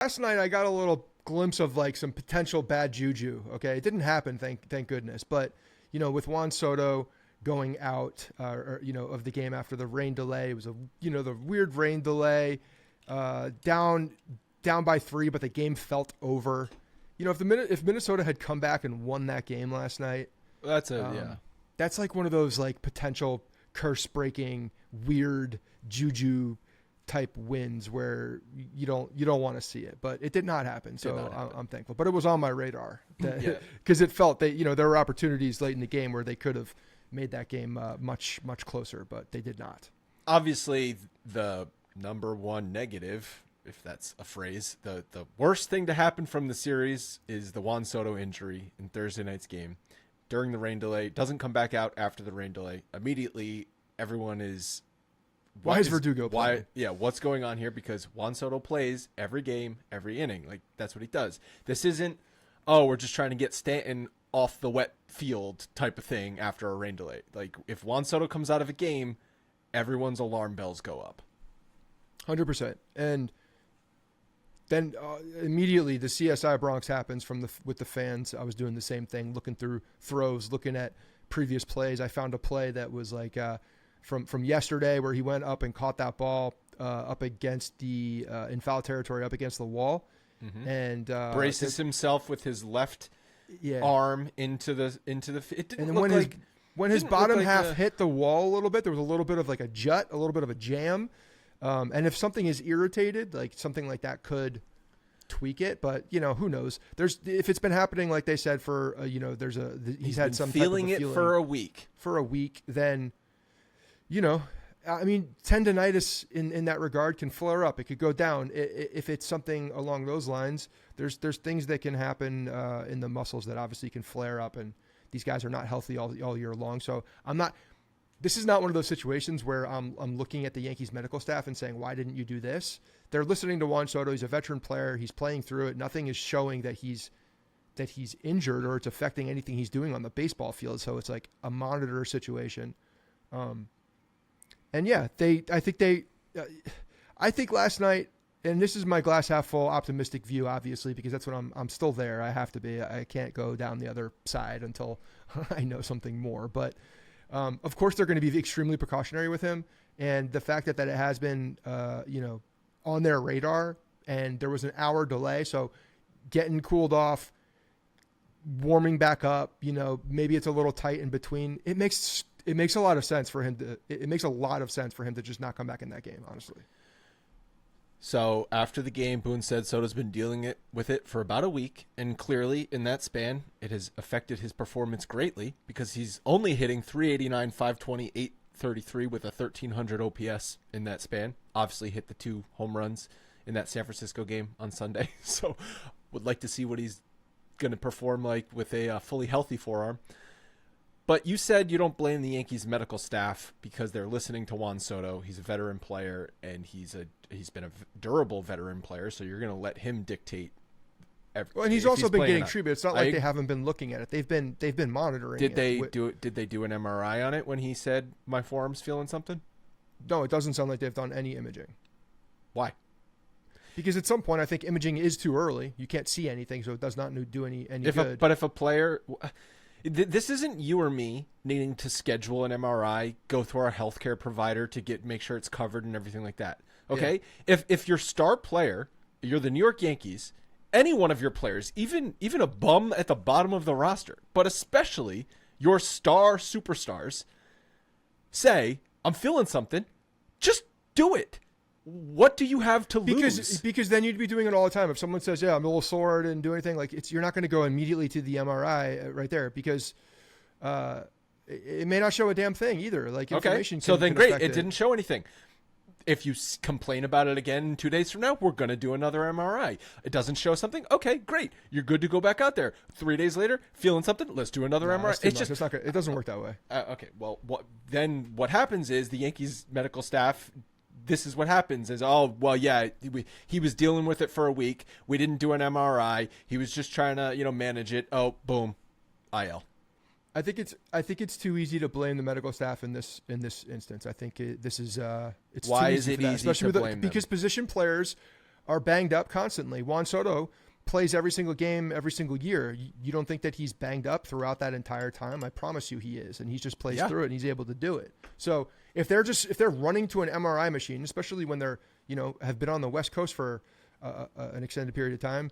last night I got a little glimpse of like some potential bad juju. Okay, it didn't happen, thank goodness. But with Juan Soto going out, of the game after the rain delay, it was the weird rain delay, down by 3, but the game felt over. If Minnesota had come back and won that game last night, that's like one of those like potential curse breaking weird juju type wins where you don't want to see it, but it did not happen. So I'm thankful, but it was on my radar because it felt that, there were opportunities late in the game where they could have made that game much, much closer, but they did not. Obviously the number one negative, if that's a phrase, the worst thing to happen from the series is the Juan Soto injury in Thursday night's game during the rain delay. Doesn't come back out after the rain delay. Immediately everyone is, why is Verdugo playing? What's going on here? Because Juan Soto plays every game, every inning. Like, that's what he does. This isn't, we're just trying to get Stanton off the wet field type of thing after a rain delay. Like, if Juan Soto comes out of a game, everyone's alarm bells go up. 100%. And then immediately the CSI Bronx happens with the fans. I was doing the same thing, looking through throws, looking at previous plays. I found a play that was like from yesterday where he went up and caught that ball up against the in foul territory, up against the wall, and braces himself with his left arm into the. It didn't and look like when his bottom half hit the wall a little bit, there was a little bit of like a jut, a little bit of a jam, and if something is irritated, like something like that could tweak it, but who knows? If it's been happening like they said for he's had some feeling type of it for a week, then. I mean, tendonitis in that regard can flare up. It could go down. If it's something along those lines, there's things that can happen in the muscles that obviously can flare up, and these guys are not healthy all year long. So this is not one of those situations where I'm looking at the Yankees medical staff and saying, why didn't you do this? They're listening to Juan Soto. He's a veteran player. He's playing through it. Nothing is showing that he's injured or it's affecting anything he's doing on the baseball field. So it's like a monitor situation. And yeah, I think last night, and this is my glass half full optimistic view, obviously, because that's what I'm still there. I have to be. I can't go down the other side until I know something more. But of course, they're going to be extremely precautionary with him, and the fact that it has been on their radar, and there was an hour delay, so getting cooled off, warming back up, maybe it's a little tight in between. It makes a lot of sense for him to just not come back in that game, honestly. So after the game, Boone said Soto's been dealing with it for about a week, and clearly in that span, it has affected his performance greatly because he's only hitting 389, 520, 833 with a 1300 OPS in that span. Obviously hit the 2 home runs in that San Francisco game on Sunday. So would like to see what he's going to perform like with a fully healthy forearm. But you said you don't blame the Yankees medical staff because they're listening to Juan Soto. He's a veteran player, and he's been a durable veteran player, so you're going to let him dictate everything. Well, and he's also been getting treatment. It's not like they haven't been looking at it. They've been monitoring it. Did they do an MRI on it when he said my forearm's feeling something? No, it doesn't sound like they've done any imaging. Why? Because at some point, I think imaging is too early. You can't see anything, so it does not do any good. But if a player... This isn't you or me needing to schedule an MRI, go through our healthcare provider to make sure it's covered and everything like that. Okay? Yeah. If your star player, you're the New York Yankees, any one of your players, even a bum at the bottom of the roster, but especially your star superstars, say, I'm feeling something, just do it. What do you have to lose? Because then you'd be doing it all the time. If someone says, "Yeah, I'm a little sore," and do anything you're not going to go immediately to the MRI right there because it may not show a damn thing either. Like information. Okay, so then great, it didn't show anything. If you complain about it again 2 days from now, we're going to do another MRI. It doesn't show something. Okay, great. You're good to go back out there. 3 days later, feeling something. Let's do another MRI. It's not. It doesn't work that way. Okay. Well, what happens is the Yankees medical staff. This is what happens is, he was dealing with it for a week. We didn't do an MRI. He was just trying to, manage it. Oh, boom, IL. I think it's too easy to blame the medical staff in this instance. I think this is it's why too is easy it for that, easy especially to blame them? Because position players are banged up constantly. Juan Soto plays every single game, every single year. You don't think that he's banged up throughout that entire time? I promise you he is, and he just plays through it, and he's able to do it. So if they're running to an MRI machine, especially when they're, have been on the West Coast for an extended period of time,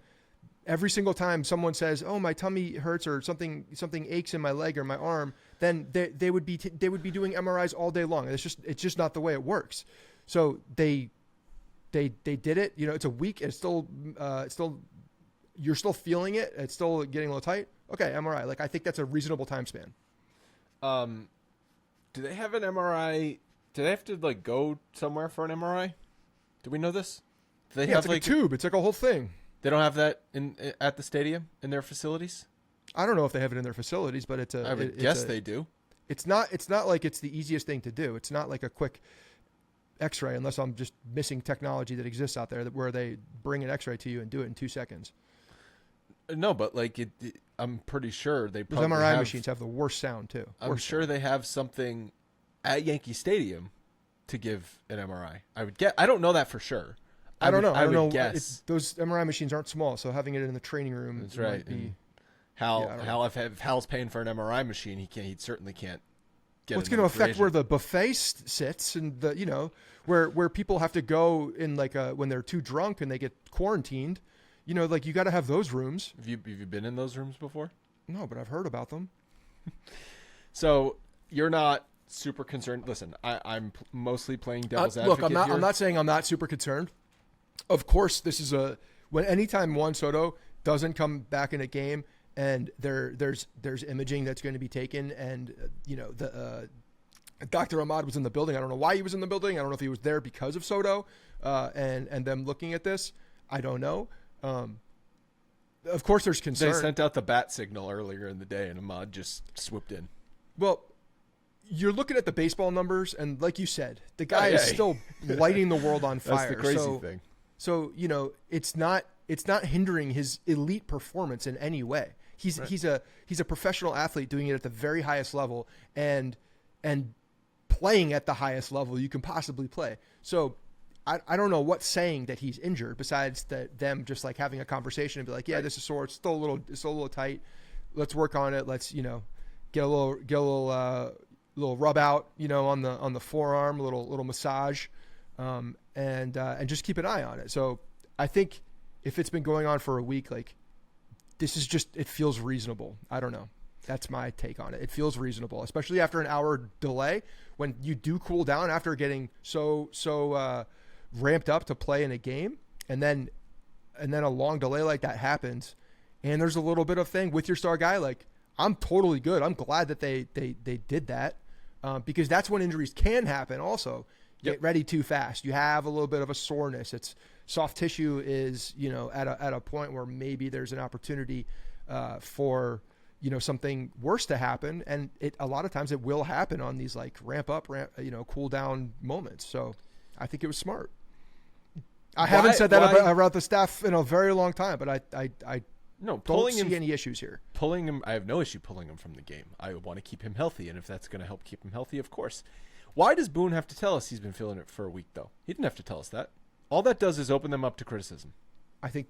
every single time someone says, "Oh, my tummy hurts," or something aches in my leg or my arm, then they would be doing MRIs all day long. It's just not the way it works. So they did it. It's a week. It's still you're still feeling it. It's still getting a little tight. Okay, MRI. Like, I think that's a reasonable time span. Do they have an MRI? Do they have to go somewhere for an MRI? Do we know this? Do they have it's like a tube. It's like a whole thing. They don't have that at the stadium in their facilities? I don't know if they have it in their facilities, but I would guess they do. It's not like it's the easiest thing to do. It's not like a quick X-ray, unless I'm just missing technology that exists out there where they bring an X-ray to you and do it in 2 seconds. No, but I'm pretty sure they probably MRI machines have the worst sound too. I'm sure they have something at Yankee Stadium to give an MRI. I don't know that for sure. I don't know. I don't know. Guess. Those MRI machines aren't small, so having it in the training room. That's right. If Hal's paying for an MRI machine, he certainly can't get. What's going to affect where the buffet sits, and where people have to go in when they're too drunk and they get quarantined. You got to have those rooms. Have you been in those rooms before? No, but I've heard about them. So you're not super concerned. Listen, I'm mostly playing devil's advocate. Look, I'm not saying I'm not super concerned. Of course, this is anytime Juan Soto doesn't come back in a game and there's imaging that's going to be taken, and Dr. Ahmad was in the building. I don't know why he was in the building. I don't know if he was there because of Soto and them looking at this. I don't know. Of course, there's concern. They sent out the bat signal earlier in the day, and Ahmad just swooped in. Well, you're looking at the baseball numbers, and like you said, the guy is still lighting the world on fire. That's the crazy thing. So it's not hindering his elite performance in any way. He's a professional athlete doing it at the very highest level and playing at the highest level you can possibly play. So I don't know what's saying that he's injured besides them just having a conversation and be like, yeah, this is sore. It's still a little tight. Let's work on it. Let's get a little rub out on the forearm, a little massage. And just keep an eye on it. So I think if it's been going on for a week, this is it feels reasonable. I don't know. That's my take on it. It feels reasonable, especially after an hour delay when you do cool down after getting so ramped up to play in a game. And then a long delay like that happens. And there's a little bit of thing with your star guy. I'm totally good. I'm glad that they did that because that's when injuries can happen also. Get ready too fast. You have a little bit of a soreness. It's soft tissue is, at a point where maybe there's an opportunity for, something worse to happen. And a lot of times it will happen on these ramp up, cool down moments. So I think it was smart. I haven't said that about the staff in a very long time, but I don't see any issues here. Pulling him, I have no issue pulling him from the game. I want to keep him healthy. And if that's going to help keep him healthy, of course. Why does Boone have to tell us he's been feeling it for a week, though? He didn't have to tell us that. All that does is open them up to criticism. I think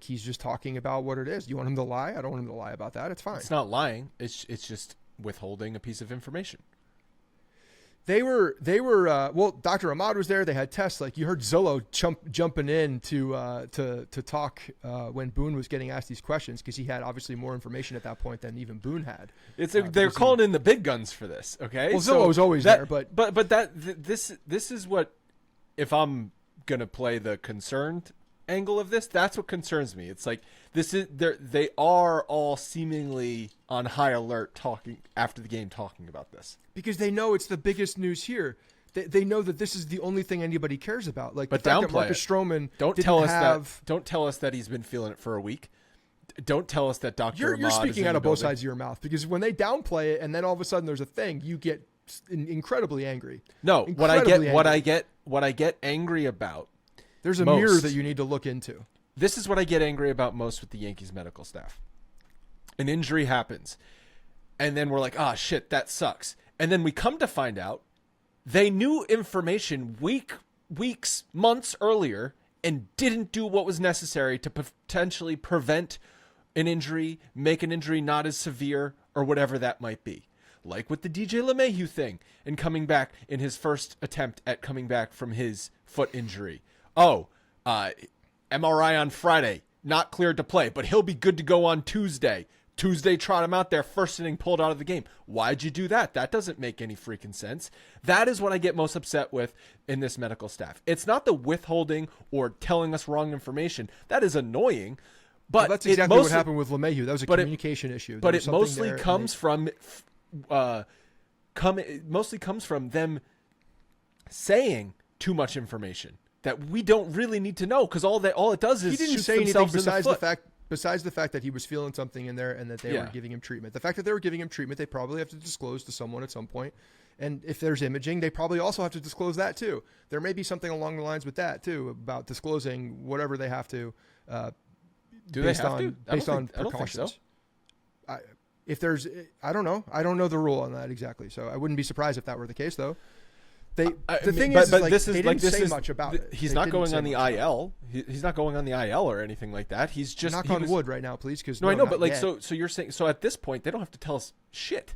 he's just talking about what it is. You want him to lie? I don't want him to lie about that. It's fine. It's not lying. It's just withholding a piece of information. They were well, Dr. Ahmad was there. They had tests. You heard Zillow jumping in to talk when Boone was getting asked these questions because he had obviously more information at that point than even Boone had. They're calling in the big guns for this, okay? Well, Zillow was always there, but this is what, if I'm gonna play the concerned angle of this, that's what concerns me. It's they are all seemingly on high alert talking after the game, talking about this because they know it's the biggest news here. They know that this is the only thing anybody cares about. But the fact that Marcus Stroman don't tell us that he's been feeling it for a week. Don't tell us that Dr. You're speaking out of both sides of your mouth because when they downplay it and then all of a sudden there's a thing, you get incredibly angry. No, what I get angry about. There's a mirror that you need to look into. This is what I get angry about most with the Yankees medical staff. An injury happens, and then we're like, "Ah, shit, that sucks." And then we come to find out they knew information weeks, months earlier and didn't do what was necessary to potentially prevent an injury, make an injury not as severe, or whatever that might be. Like with the DJ LeMahieu thing and coming back in his first attempt at coming back from his foot injury. MRI on Friday, not cleared to play, but he'll be good to go on Tuesday. Tuesday, trot him out there, first inning, pulled out of the game. Why'd you do that? That doesn't make any freaking sense. That is what I get most upset with in this medical staff. It's not the withholding or telling us wrong information. That is annoying. But well, that's exactly what happened with LeMahieu. That was a communication issue. But it mostly comes from them saying too much information that we don't really need to know, because all it does is he didn't shoot say anything besides the fact that he was feeling something in there and that they were giving him treatment. The fact that they were giving him treatment, they probably have to disclose to someone at some point. And if there's imaging, they probably also have to disclose that too. There may be something along the lines with that too, about disclosing whatever they have to. Based on precautions. I don't know. I don't know the rule on that exactly. So I wouldn't be surprised if that were the case, though. They didn't say much about it. He's not going on the IL. He's not going on the IL or anything like that. He's just knock on wood right now, please. Because I know, but like, so you're saying, so at this point they don't have to tell us shit.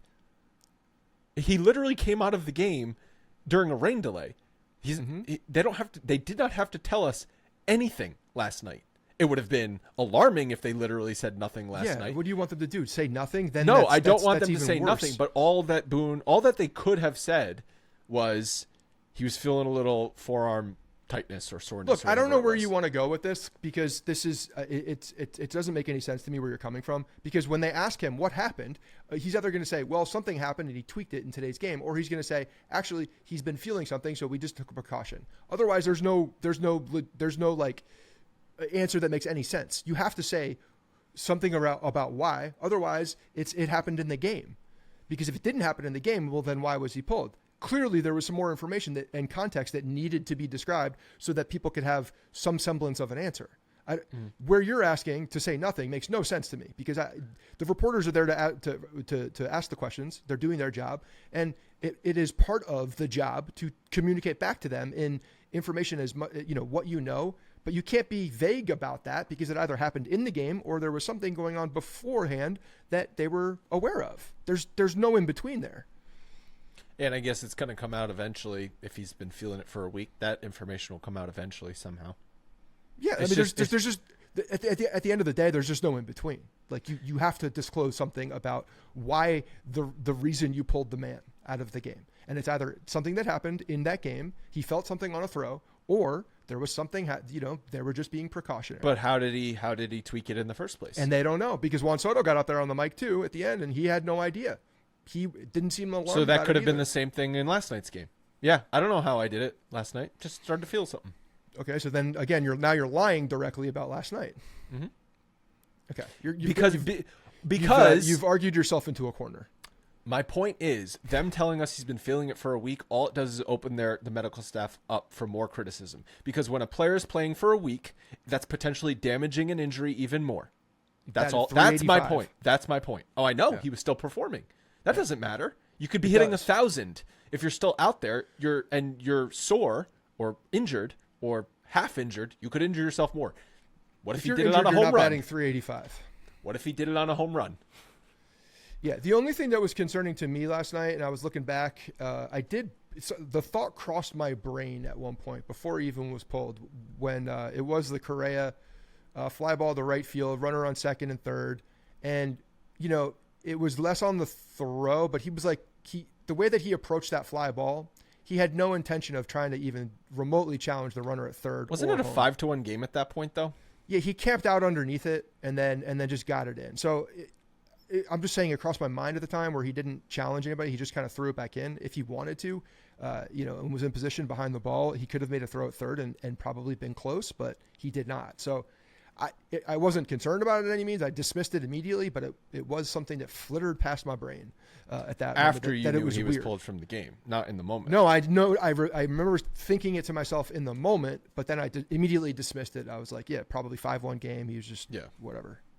He literally came out of the game during a rain delay. They did not have to tell us anything last night. It would have been alarming if they literally said nothing last night. What do you want them to do? Say nothing? Then no, I don't want them to say nothing. But all that they could have said was he was feeling a little forearm tightness or soreness. Look, I don't know where you want to go with this, because this is it doesn't make any sense to me where you're coming from. Because when they ask him what happened, he's either going to say, well, something happened and he tweaked it in today's game, or he's going to say, actually, he's been feeling something, so we just took a precaution. Otherwise, there's no like answer that makes any sense. You have to say something about why. Otherwise, it happened in the game. Because if it didn't happen in the game, well, then why was he pulled? Clearly, there was some more information and context that needed to be described so that people could have some semblance of an answer. Where you're asking to say nothing makes no sense to me, because the reporters are there to ask the questions. They're doing their job, and it is part of the job to communicate back to them in information as much, what you know. But you can't be vague about that, because it either happened in the game or there was something going on beforehand that they were aware of. There's no in between there. And I guess it's going to come out eventually. If he's been feeling it for a week, that information will come out eventually somehow. Yeah, there's just at the end of the day, there's just no in between. Like you have to disclose something about why the reason you pulled the man out of the game, and it's either something that happened in that game, he felt something on a throw, or there was something, they were just being precautionary. But how did he tweak it in the first place? And they don't know, because Juan Soto got out there on the mic too at the end, and he had no idea. He didn't seem alarmed. So that could have been the same thing in last night's game. Yeah, I don't know how I did it last night. Just started to feel something. Okay, so then again, you're lying directly about last night. Mm-hmm. Okay, because you've argued yourself into a corner. My point is, them telling us he's been feeling it for a week, all it does is open the medical staff up for more criticism. Because when a player is playing for a week, that's potentially damaging an injury even more. That's all. That's my point. That's my point. Oh, I know. Yeah. He was still performing. That doesn't matter. You could be hitting 1,000 if you're still out there. You're sore or injured or half injured. You could injure yourself more. What if he did it on a home run? Batting 385. What if he did it on a home run? Yeah, the only thing that was concerning to me last night, and I was looking back, the thought crossed my brain at one point before he even was pulled, when it was the Correa fly ball to right field, runner on second and third, and it was less on the throw, but he was like, the way that he approached that fly ball, he had no intention of trying to even remotely challenge the runner at third. Wasn't it a 5-1 game at that point, though? Yeah, he camped out underneath it and then just got it in. So I'm just saying it crossed my mind at the time where he didn't challenge anybody. He just kind of threw it back in. If he wanted to, and was in position behind the ball, he could have made a throw at third and probably been close, but he did not. So I wasn't concerned about it at any means. I dismissed it immediately, but it was something that flittered past my brain at that after moment. You knew he was pulled from the game, not in the moment. No, I remember thinking it to myself in the moment, but then I immediately dismissed it. I was like, yeah, probably 5-1 game. He was just whatever.